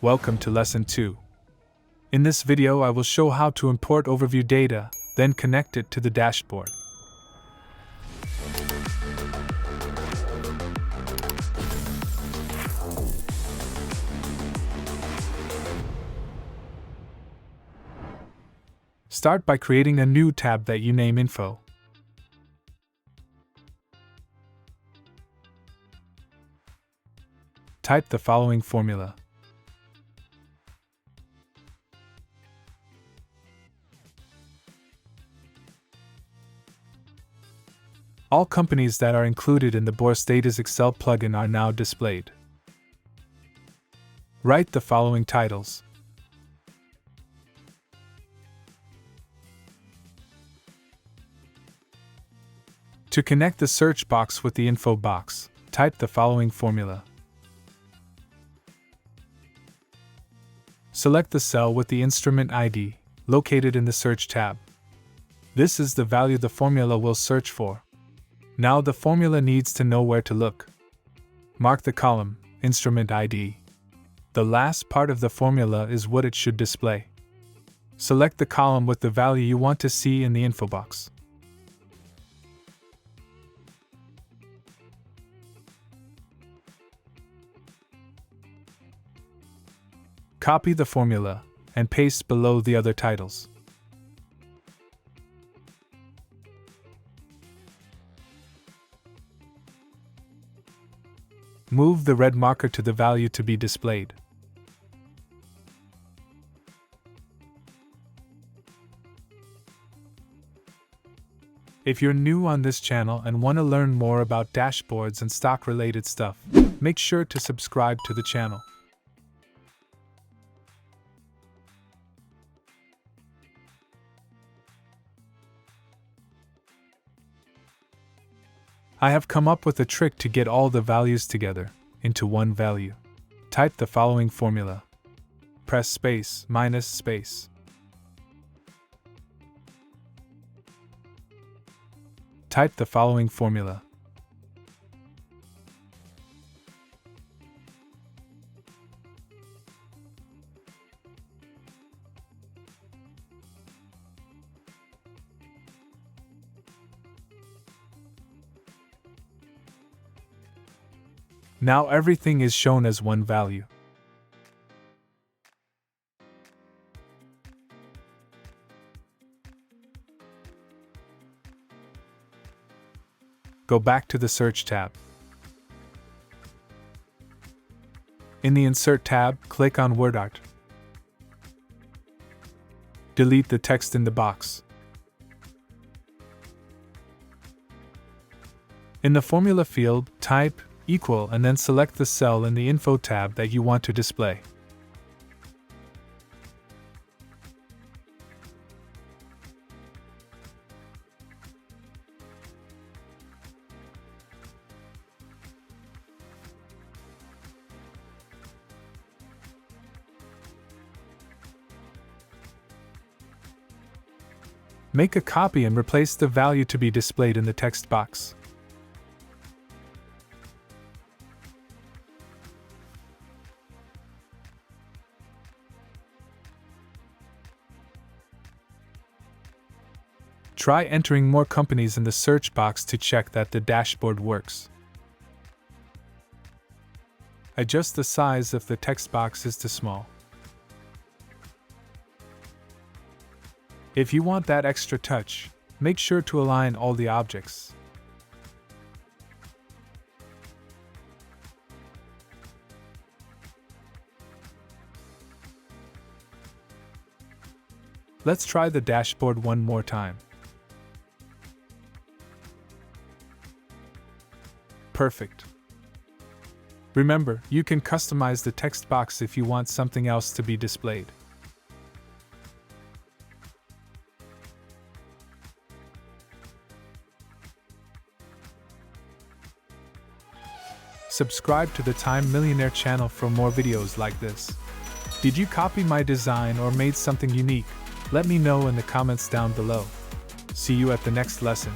Welcome to Lesson 2. In this video I will show how to import overview data, then connect it to the dashboard. Start by creating a new tab that you name Info. Type the following formula. All companies that are included in the Börsdata's Excel plugin are now displayed. Write the following titles. To connect the search box with the info box, type the following formula. Select the cell with the instrument ID, located in the Search tab. This is the value the formula will search for. Now the formula needs to know where to look. Mark the column, Instrument ID. The last part of the formula is what it should display. Select the column with the value you want to see in the info box. Copy the formula and paste below the other titles. Move the red marker to the value to be displayed. If you're new on this channel and want to learn more about dashboards and stock-related stuff, make sure to subscribe to the channel. I have come up with a trick to get all the values together into one value. Type the following formula. Press space minus space. Type the following formula. Now everything is shown as one value. Go back to the Search tab. In the Insert tab, click on Word Art. Delete the text in the box. In the Formula field, type equal and then select the cell in the Info tab that you want to display. Make a copy and replace the value to be displayed in the text box. Try entering more companies in the search box to check that the dashboard works. Adjust the size if the text box is too small. If you want that extra touch, make sure to align all the objects. Let's try the dashboard one more time. Perfect. Remember, you can customize the text box if you want something else to be displayed. Subscribe to the Time Millionaire channel for more videos like this. Did you copy my design or made something unique? Let me know in the comments down below. See you at the next lesson.